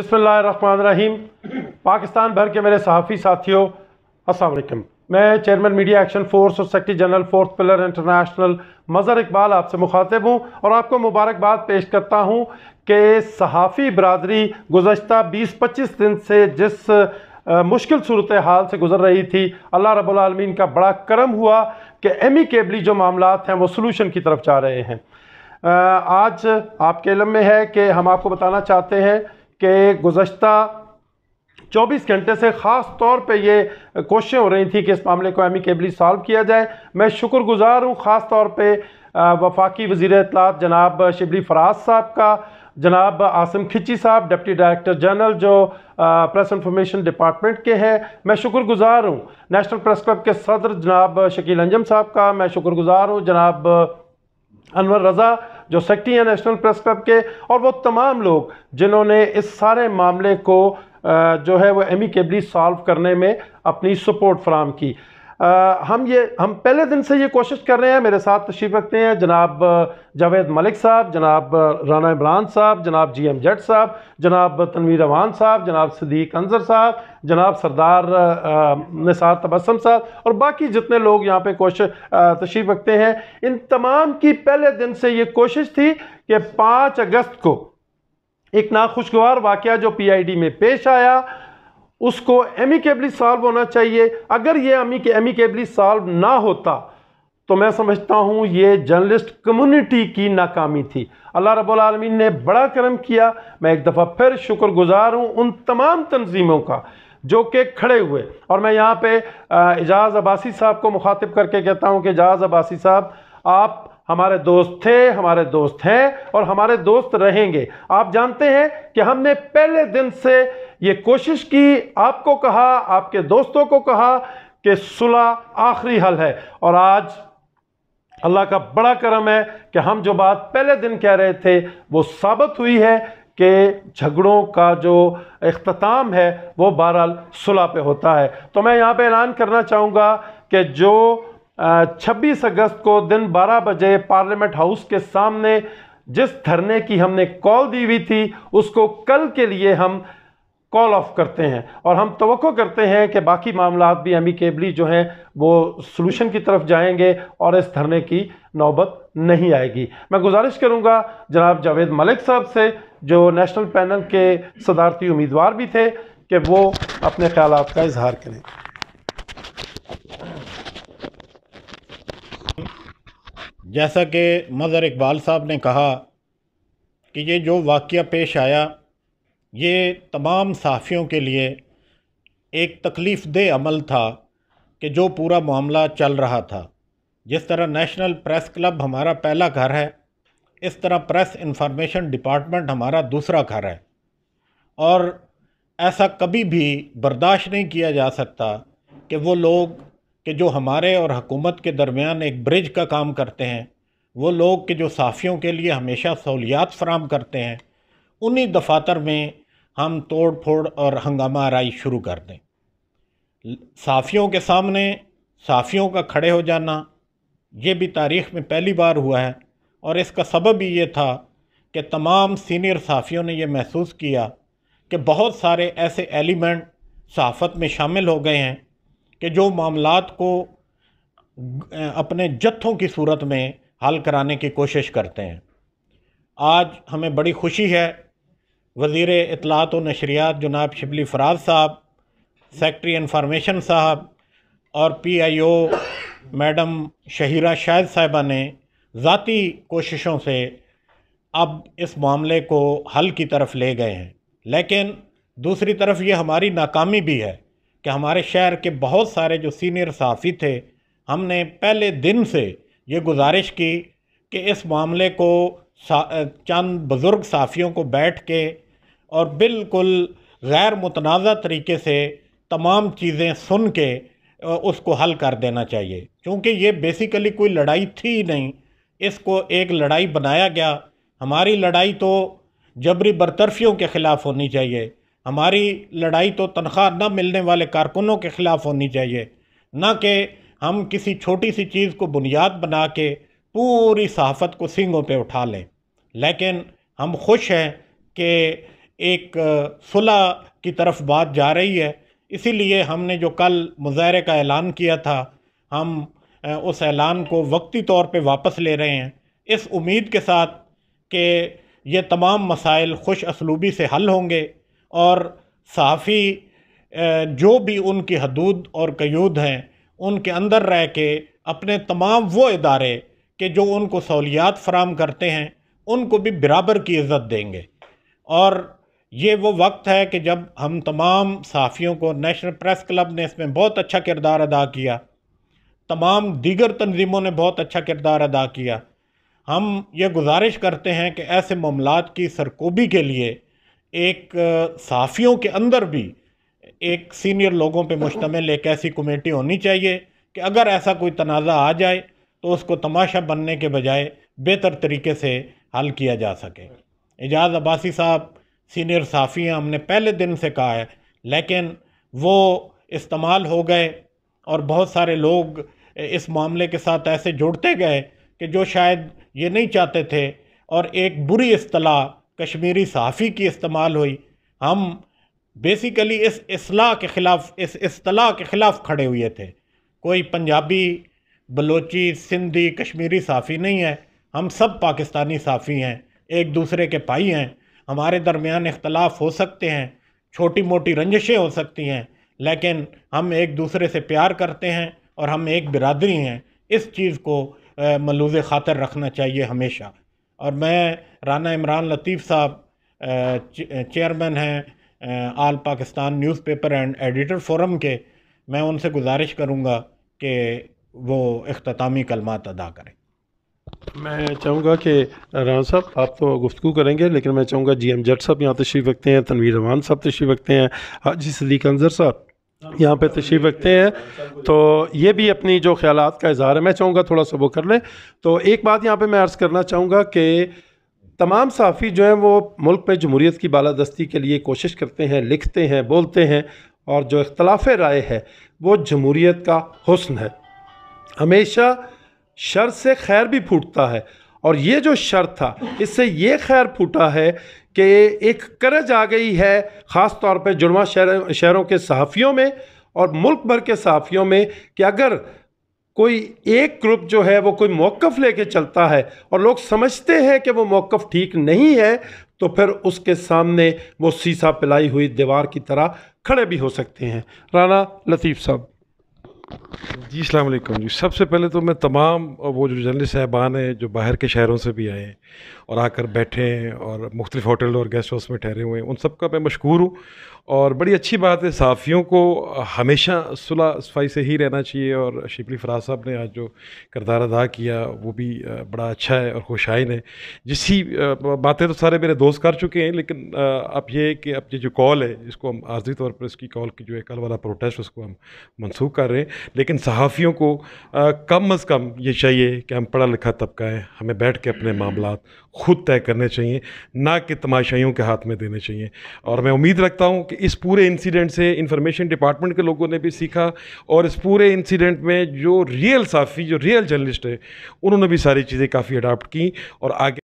बिस्मिल्लाहिर्रहमानिर्रहीम। पाकिस्तान भर के मेरे सहाफ़ी साथियों, अस्सलाम वालेकुम। मैं चेयरमैन मीडिया एक्शन फोर्स और secretary general fourth pillar international Mazhar Iqbal आपसे मुखातिब हूँ और आपको मुबारकबाद पेश करता हूँ कि सहाफ़ी बरादरी गुज़श्ता 20-25 दिन से जिस मुश्किल सूरत हाल से गुजर रही थी, अल्लाह रब्बुल आलमीन का बड़ा करम हुआ कि एमिकेबली जो मामलात हैं वो सलूशन की तरफ जा रहे हैं। आज आपके इल्म में है कि हम आपको बताना चाहते हैं कि गुज़श्ता 24 घंटे से ख़ास तौर पे ये कोशिशें हो रही थी कि इस मामले को एमिकेबली सॉल्व किया जाए। मैं शुक्रगुज़ार हूँ ख़ास तौर पे वफाकी वज़ीर इत्तलात जनाब शिबली फराज साहब का, जनाब आसिम खिची साहब डिप्टी डायरेक्टर जनरल जो प्रेस इंफॉर्मेशन डिपार्टमेंट के हैं। मैं शुक्रगुज़ार हूँ नेशनल प्रेस क्लब के सदर जनाब शकील अंजम साहब का। मैं शुक्रगुज़ार हूँ जनाब अनवर रज़ा जो सेक्रेटरी हैं नेशनल प्रेस क्लब के, और वो तमाम लोग जिन्होंने इस सारे मामले को जो है वो एमिकेबली सॉल्व करने में अपनी सपोर्ट फराम की। हम पहले दिन से ये कोशिश कर रहे हैं। मेरे साथ तशरीफ़ रखते हैं जनाब जावेद मलिक साहब, जनाब राना इमरान साहब, जनाब GM जट साहब, जनाब तनवीर अवान साहब, जनाब सदीक अंजर साहब, जनाब सरदार निसार तबस्सुम साहब और बाकी जितने लोग यहाँ पे तशरीफ़ रखते हैं। इन तमाम की पहले दिन से ये कोशिश थी कि 5 अगस्त को एक नाखुशगवार वाक़या जो PID में पेश आया उसको एमिकेबली सॉल्व होना चाहिए। अगर ये एमिकेबली सॉल्व ना होता तो मैं समझता हूँ ये जर्नलिस्ट कम्युनिटी की नाकामी थी। अल्लाह रब्बुल आलमीन ने बड़ा करम किया। मैं एक दफ़ा फिर शुक्रगुज़ार हूँ उन तमाम तंजीमों का जो कि खड़े हुए, और मैं यहाँ पे एजाज़ अब्बासी साहब को मुखातिब करके कहता हूँ कि एजाज़ अब्बासी साहब, आप हमारे दोस्त थे, हमारे दोस्त हैं और हमारे दोस्त रहेंगे। आप जानते हैं कि हमने पहले दिन से ये कोशिश की, आपको कहा, आपके दोस्तों को कहा कि सुलह आखिरी हल है, और आज अल्लाह का बड़ा करम है कि हम जो बात पहले दिन कह रहे थे वो साबित हुई है कि झगड़ों का जो इख्तिताम है वो बहरहाल सुलह पे होता है। तो मैं यहाँ पे ऐलान करना चाहूँगा कि जो 26 अगस्त को दिन 12 बजे पार्लियामेंट हाउस के सामने जिस धरने की हमने कॉल दी हुई थी उसको कल के लिए हम कॉल ऑफ करते हैं, और हम तवक्को करते हैं कि बाकी मामलात भी एमिकेबली जो हैं वो सलूशन की तरफ जाएंगे और इस धरने की नौबत नहीं आएगी। मैं गुजारिश करूंगा जनाब जावेद मलिक साहब से जो नेशनल पैनल के सदारती उम्मीदवार भी थे कि वो अपने ख्यालात का इजहार करें। जैसा कि मज़हर इकबाल साहब ने कहा कि ये जो वाक़या पेश आया ये तमाम सहाफ़ियों के लिए एक तकलीफ़ देह अमल था कि जो पूरा मामला चल रहा था। जिस तरह नेशनल प्रेस क्लब हमारा पहला घर है, इस तरह प्रेस इंफॉर्मेशन डिपार्टमेंट हमारा दूसरा घर है, और ऐसा कभी भी बर्दाश्त नहीं किया जा सकता कि वो लोग कि जो हमारे और हुकूमत के दरमियान एक ब्रिज का काम करते हैं, वो लोग कि जो सहाफ़ियों के लिए हमेशा सहूलियात फराम करते हैं, उन्हीं दफातर में हम तोड़ फोड़ और हंगामा आराई शुरू कर दें। सहाफ़ियों के सामने सहाफ़ियों का खड़े हो जाना ये भी तारीख़ में पहली बार हुआ है, और इसका सबब ही ये था कि तमाम सीनियर सहाफ़ियों ने ये महसूस किया कि बहुत सारे ऐसे एलिमेंट सहाफ़त में शामिल हो गए हैं कि जो मामलात को अपने जत्थों की सूरत में हल कराने की कोशिश करते हैं। आज हमें बड़ी खुशी है वज़ीर इत्तलात व नशरियात जनाब शिबली फराज साहब, सेक्रेटरी इंफॉर्मेशन साहब और PIO मैडम शहीरा शाहिद साहिबा ने ज़ाती कोशिशों से अब इस मामले को हल की तरफ ले गए हैं। लेकिन दूसरी तरफ ये हमारी नाकामी भी है कि हमारे शहर के बहुत सारे जो सीनियर सहाफ़ी थे, हमने पहले दिन से ये गुजारिश की कि इस मामले को चंद बुज़ुर्ग सहाफ़ियों को बैठ के और बिल्कुल गैर मुतनाज़ा तरीके से तमाम चीज़ें सुन के उसको हल कर देना चाहिए, क्योंकि ये बेसिकली कोई लड़ाई थी ही नहीं, इसको एक लड़ाई बनाया गया। हमारी लड़ाई तो जबरी बरतरफियों के ख़िलाफ़ होनी चाहिए, हमारी लड़ाई तो तनख्वाह न मिलने वाले कारकुनों के ख़िलाफ़ होनी चाहिए, न कि हम किसी छोटी सी चीज़ को बुनियाद बना के पूरी सहाफ़त को सींगों पे उठा लें। लेकिन हम खुश हैं कि एक सुलह की तरफ बात जा रही है। इसीलिए हमने जो कल मुज़ाहरे का ऐलान किया था, हम उस ऐलान को वक्ती तौर पे वापस ले रहे हैं, इस उम्मीद के साथ कि ये तमाम मसाइल खुश असलूबी से हल होंगे और सहाफ़ी जो भी उनकी हदूद और क़यूद हैं उनके अंदर रह के अपने तमाम वो इदारे कि जो उनको सहूलियात फ़राम करते हैं उनको भी बराबर की इज़्ज़त देंगे। और ये वो वक्त है कि जब हम तमाम सहाफ़ियों को, नेशनल प्रेस क्लब ने इसमें बहुत अच्छा किरदार अदा किया, तमाम दीगर तंजीमों ने बहुत अच्छा किरदार अदा किया। हम ये गुजारिश करते हैं कि ऐसे मामलात की सरकोबी के लिए एक सहाफ़ियों के अंदर भी एक सीनियर लोगों पे मुश्तमिल एक ऐसी कमेटी होनी चाहिए कि अगर ऐसा कोई तनाज़ा आ जाए तो उसको तमाशा बनने के बजाय बेहतर तरीके से हल किया जा सके। एजाज़ अब्बासी साहब सीनियर सहाफ़ी हैं, हमने पहले दिन से कहा है, लेकिन वो इस्तेमाल हो गए और बहुत सारे लोग इस मामले के साथ ऐसे जुड़ते गए कि जो शायद ये नहीं चाहते थे, और एक बुरी इस्तिलाह कश्मीरी सहाफ़ी की इस्तेमाल हुई। हम बेसिकली इस इस्लाह के ख़िलाफ़, इस इस्तिलाह के ख़िलाफ़ खड़े हुए थे। कोई पंजाबी, बलोची, सिंधी, कश्मीरी सहाफ़ी नहीं है, हम सब पाकिस्तानी सहाफ़ी हैं, एक दूसरे के भाई हैं। हमारे दरमियान इख्तलाफ हो सकते हैं, छोटी मोटी रंजिशें हो सकती हैं, लेकिन हम एक दूसरे से प्यार करते हैं और हम एक बिरादरी हैं। इस चीज़ को मलूज़ ख़ातिर रखना चाहिए हमेशा। और मैं राना इमरान लतीफ़ साहब चेयरमैन हैं all Pakistan newspaper and editor forum के, मैं उनसे गुजारिश करूँगा कि वो इख्तितामी कलमात अदा करें। मैं चाहूँगा कि राना साहब आप तो गुफ्तगू करेंगे, लेकिन मैं चाहूँगा GM जट साहब यहाँ तशरीफ़ रखते हैं, तनवीर रहमान साहब तशरीफ़ रखते हैं, हाजी सदीक अंज़र साहब यहाँ पे तशरीफ़ रखते हैं, तो ये भी अपनी जो ख्यालात का इज़हार है, मैं चाहूँगा थोड़ा सा वो कर लें। तो एक बात यहाँ पे मैं अर्ज़ करना चाहूँगा कि तमाम सहाफ़ी जो हैं वो मुल्क में जमहूरियत की बालादस्ती के लिए कोशिश करते हैं, लिखते हैं, बोलते हैं, और जो इख्तलाफ राय है वो जमहूरियत का हुस्न है। हमेशा शर से खैर भी फूटता है, और ये जो शर था इससे ये खैर फूटा है कि एक करज आ गई है ख़ास तौर पे जुड़वा शहरों के सहाफ़ियों में और मुल्क भर के सहाफ़ियों में कि अगर कोई एक ग्रुप जो है वो कोई मौक़िफ़ लेके चलता है और लोग समझते हैं कि वो मौक़िफ़ ठीक नहीं है, तो फिर उसके सामने वो सीसा पिलाई हुई दीवार की तरह खड़े भी हो सकते हैं। राना लतीफ़ साहब। जी अस्सलाम वालेकुम जी। सबसे पहले तो मैं तमाम वो जो जर्नलिस्ट साहबान हैं जो बाहर के शहरों से भी आए हैं और आकर बैठे हैं और मुख्तलिफ़ होटल और गेस्ट हाउस में ठहरे हुए हैं, उन सब का मैं मशकूर हूँ। और बड़ी अच्छी बात है, सहाफ़ियों को हमेशा सुलह सफ़ाई से ही रहना चाहिए, और शिबली फ़राज साहब ने आज जो किरदार अदा किया वो भी बड़ा अच्छा है और खुशाइन है। जिसकी बातें तो सारे मेरे दोस्त कर चुके हैं, लेकिन अब ये कि अब ये जो कॉल है इसको हम आर्ज़ी तौर पर इसकी कॉल की जो है कल वाला प्रोटेस्ट उसको हम मनसूख कर रहे हैं। लेकिन सहाफ़ियों को कम अज़ कम ये चाहिए कि हम पढ़ा लिखा तबका है, हमें बैठ के अपने मामलात ख़ुद तय करने चाहिए, ना कि तमाशाइयों के हाथ में देने चाहिए। और मैं उम्मीद रखता हूँ कि इस पूरे इंसिडेंट से इंफॉर्मेशन डिपार्टमेंट के लोगों ने भी सीखा, और इस पूरे इंसिडेंट में जो रियल सहाफ़ी, जो रियल जर्नलिस्ट है, उन्होंने भी सारी चीज़ें काफ़ी अडॉप्ट की और आगे